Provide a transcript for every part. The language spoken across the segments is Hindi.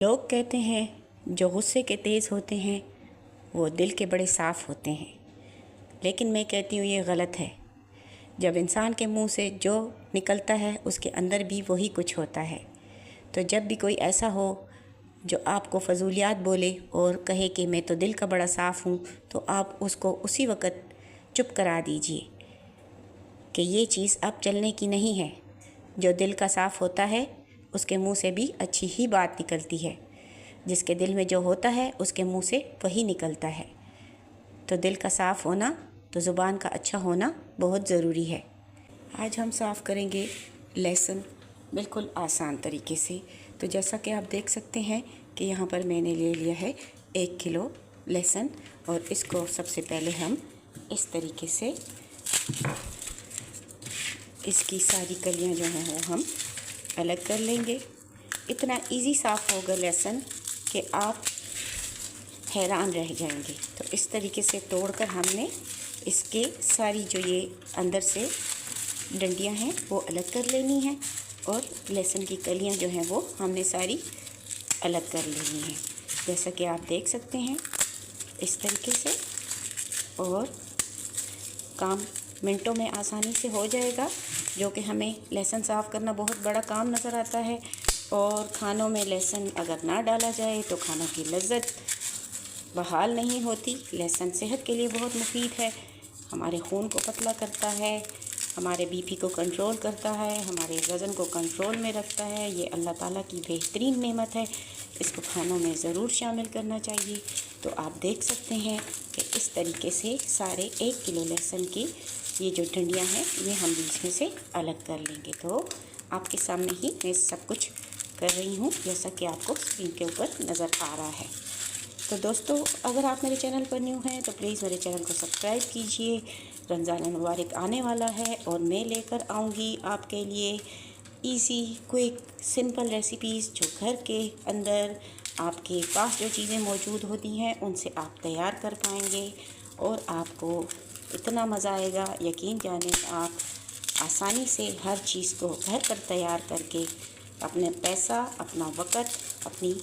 लोग कहते हैं जो गुस्से के तेज़ होते हैं वो दिल के बड़े साफ़ होते हैं, लेकिन मैं कहती हूँ ये गलत है। जब इंसान के मुंह से जो निकलता है उसके अंदर भी वही कुछ होता है। तो जब भी कोई ऐसा हो जो आपको फजूलियात बोले और कहे कि मैं तो दिल का बड़ा साफ़ हूँ, तो आप उसको उसी वक़्त चुप करा दीजिए कि ये चीज़ अब चलने की नहीं है। जो दिल का साफ़ होता है उसके मुंह से भी अच्छी ही बात निकलती है। जिसके दिल में जो होता है उसके मुंह से वही निकलता है। तो दिल का साफ़ होना, तो ज़ुबान का अच्छा होना बहुत ज़रूरी है। आज हम साफ़ करेंगे लहसुन बिल्कुल आसान तरीके से। तो जैसा कि आप देख सकते हैं कि यहाँ पर मैंने ले लिया है 1 किलो लहसुन, और इसको सबसे पहले हम इस तरीके से इसकी सारी कलियाँ जो हैं वो हम अलग कर लेंगे। इतना इजी साफ़ होगा लहसुन कि आप हैरान रह जाएंगे। तो इस तरीके से तोड़कर हमने इसके सारी जो ये अंदर से डंडियां हैं वो अलग कर लेनी है, और लहसुन की कलियां जो हैं वो हमने सारी अलग कर लेनी है, जैसा कि आप देख सकते हैं इस तरीके से। और काम मिनटों में आसानी से हो जाएगा, जो कि हमें लहसुन साफ़ करना बहुत बड़ा काम नज़र आता है। और खानों में लहसुन अगर ना डाला जाए तो खानों की लज्जत बहाल नहीं होती। लहसुन सेहत के लिए बहुत मुफीद है, हमारे खून को पतला करता है, हमारे बीपी को कंट्रोल करता है, हमारे वज़न को कंट्रोल में रखता है। ये अल्लाह ताला की बेहतरीन नेमत है, इसको खानों में ज़रूर शामिल करना चाहिए। तो आप देख सकते हैं कि इस तरीके से सारे 1 किलो लहसुन की ये जो डंडियाँ हैं ये हम बीच में से अलग कर लेंगे। तो आपके सामने ही मैं सब कुछ कर रही हूँ, जैसा कि आपको स्क्रीन के ऊपर नज़र आ रहा है। तो दोस्तों, अगर आप मेरे चैनल पर न्यू हैं तो प्लीज़ मेरे चैनल को सब्सक्राइब कीजिए। रमज़ान मुबारक आने वाला है और मैं लेकर आऊँगी आपके लिए इजी, क्विक, सिंपल रेसिपीज़ जो घर के अंदर आपके पास जो चीज़ें मौजूद होती हैं उनसे आप तैयार कर पाएंगे, और आपको इतना मज़ा आएगा, यकीन जाने आप आसानी से हर चीज़ को घर पर तैयार करके अपने पैसा, अपना वक़्त, अपनी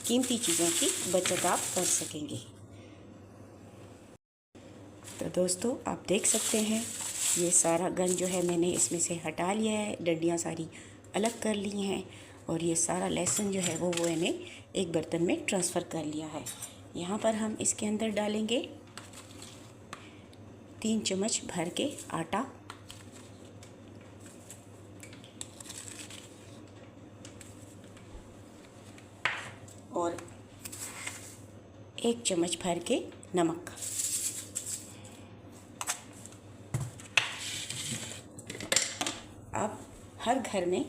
कीमती चीज़ों की बचत आप कर सकेंगे। तो दोस्तों, आप देख सकते हैं ये सारा गंद जो है मैंने इसमें से हटा लिया है, डंडियाँ सारी अलग कर ली हैं, और ये सारा लहसुन जो है वो मैंने एक बर्तन में ट्रांसफ़र कर लिया है। यहाँ पर हम इसके अंदर डालेंगे 3 चम्मच भर के आटा, और 1 चम्मच भर के नमक। अब हर घर में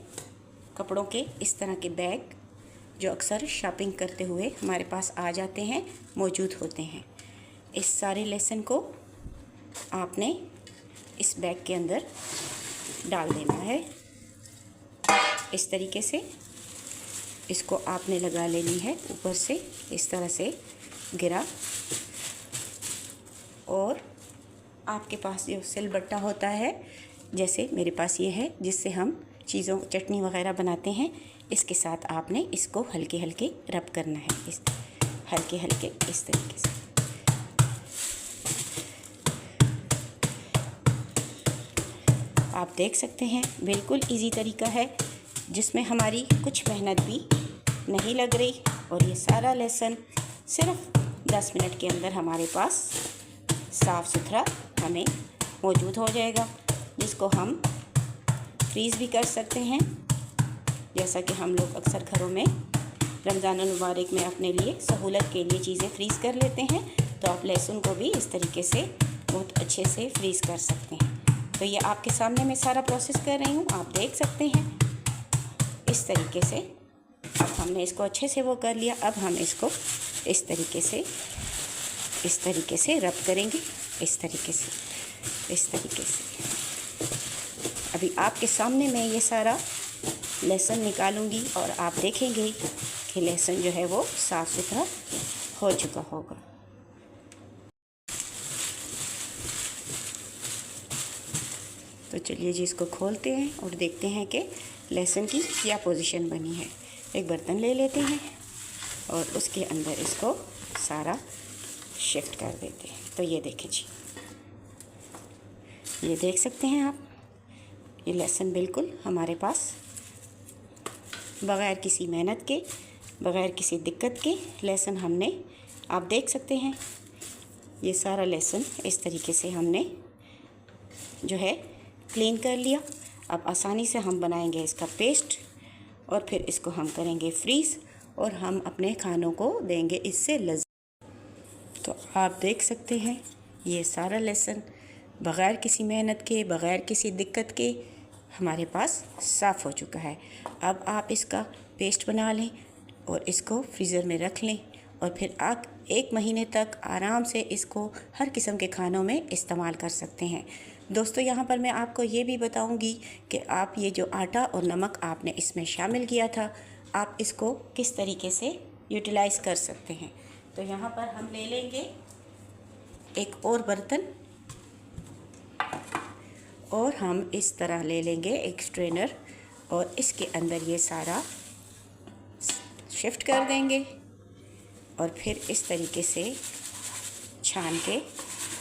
कपड़ों के इस तरह के बैग जो अक्सर शॉपिंग करते हुए हमारे पास आ जाते हैं मौजूद होते हैं। इस सारे लहसुन को आपने इस बैग के अंदर डाल देना है। इस तरीके से इसको आपने लगा लेनी है ऊपर से, इस तरह से गिरा। और आपके पास जो सिलबट्टा होता है, जैसे मेरे पास ये है, जिससे हम चीज़ों चटनी वगैरह बनाते हैं, इसके साथ आपने इसको हल्के हल्के रब करना है, इस हल्के हल्के इस तरीके से। आप देख सकते हैं बिल्कुल इजी तरीका है, जिसमें हमारी कुछ मेहनत भी नहीं लग रही, और ये सारा लहसुन सिर्फ 10 मिनट के अंदर हमारे पास साफ़ सुथरा हमें मौजूद हो जाएगा, जिसको हम फ्रीज़ भी कर सकते हैं। जैसा कि हम लोग अक्सर घरों में रमज़ान मुबारक में अपने लिए सहूलत के लिए चीज़ें फ्रीज़ कर लेते हैं, तो आप लहसुन को भी इस तरीके से बहुत अच्छे से फ्रीज़ कर सकते हैं। तो ये आपके सामने मैं सारा प्रोसेस कर रही हूँ, आप देख सकते हैं इस तरीके से। अब हमने इसको अच्छे से वो कर लिया। अब हम इसको इस तरीके से रब करेंगे, इस तरीके से। अभी आपके सामने मैं ये सारा लहसुन निकालूंगी और आप देखेंगे कि लहसुन जो है वो साफ़ सुथरा हो चुका होगा। तो चलिए जी, इसको खोलते हैं और देखते हैं कि लहसुन की क्या पोजीशन बनी है। एक बर्तन ले लेते हैं और उसके अंदर इसको सारा शिफ्ट कर देते हैं। तो ये देखें जी, ये देख सकते हैं आप, ये लहसुन बिल्कुल हमारे पास बग़ैर किसी मेहनत के, बग़ैर किसी दिक्कत के लहसुन हमने, आप देख सकते हैं ये सारा लहसुन इस तरीके से हमने जो है क्लीन कर लिया। अब आसानी से हम बनाएंगे इसका पेस्ट और फिर इसको हम करेंगे फ्रीज़ और हम अपने खानों को देंगे इससे लज़्ज़त। तो आप देख सकते हैं ये सारा लहसुन बग़ैर किसी मेहनत के, बग़ैर किसी दिक्कत के हमारे पास साफ़ हो चुका है। अब आप इसका पेस्ट बना लें और इसको फ्रीज़र में रख लें और फिर आप 1 महीने तक आराम से इसको हर किस्म के खानों में इस्तेमाल कर सकते हैं। दोस्तों, यहाँ पर मैं आपको ये भी बताऊँगी कि आप ये जो आटा और नमक आपने इसमें शामिल किया था, आप इसको किस तरीके से यूटिलाइज़ कर सकते हैं। तो यहाँ पर हम ले लेंगे एक और बर्तन और हम इस तरह ले लेंगे एक स्ट्रेनर और इसके अंदर ये सारा शिफ्ट कर देंगे और फिर इस तरीके से छान के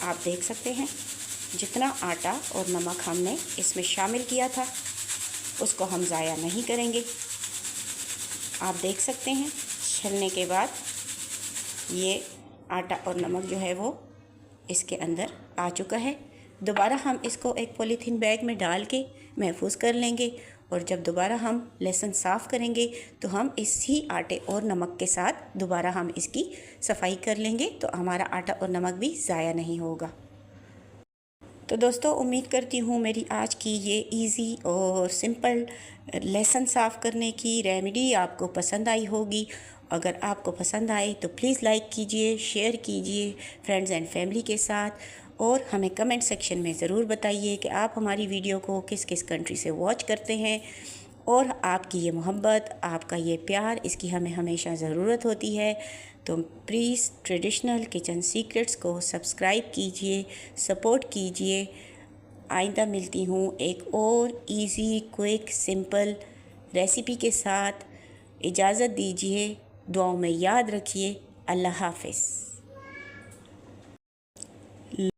आप देख सकते हैं जितना आटा और नमक हमने इसमें शामिल किया था उसको हम ज़ाया नहीं करेंगे। आप देख सकते हैं छलने के बाद ये आटा और नमक जो है वो इसके अंदर आ चुका है। दोबारा हम इसको एक पॉलीथीन बैग में डाल के महफूज कर लेंगे और जब दोबारा हम लहसुन साफ़ करेंगे तो हम इसी आटे और नमक के साथ दोबारा हम इसकी सफाई कर लेंगे, तो हमारा आटा और नमक भी ज़ाया नहीं होगा। तो दोस्तों, उम्मीद करती हूँ मेरी आज की ये इजी और सिंपल लहसुन साफ़ करने की रेमेडी आपको पसंद आई होगी। अगर आपको पसंद आए तो प्लीज़ लाइक कीजिए, शेयर कीजिए फ्रेंड्स एंड फैमिली के साथ और हमें कमेंट सेक्शन में ज़रूर बताइए कि आप हमारी वीडियो को किस किस कंट्री से वॉच करते हैं। और आपकी ये मोहब्बत, आपका ये प्यार, इसकी हमें हमेशा ज़रूरत होती है। तो प्लीज़ ट्रेडिशनल किचन सीक्रेट्स को सब्सक्राइब कीजिए, सपोर्ट कीजिए। आइंदा मिलती हूँ एक और इजी, क्विक, सिंपल रेसिपी के साथ। इजाज़त दीजिए, दुआओं में याद रखिए। अल्लाह हाफ़िज़।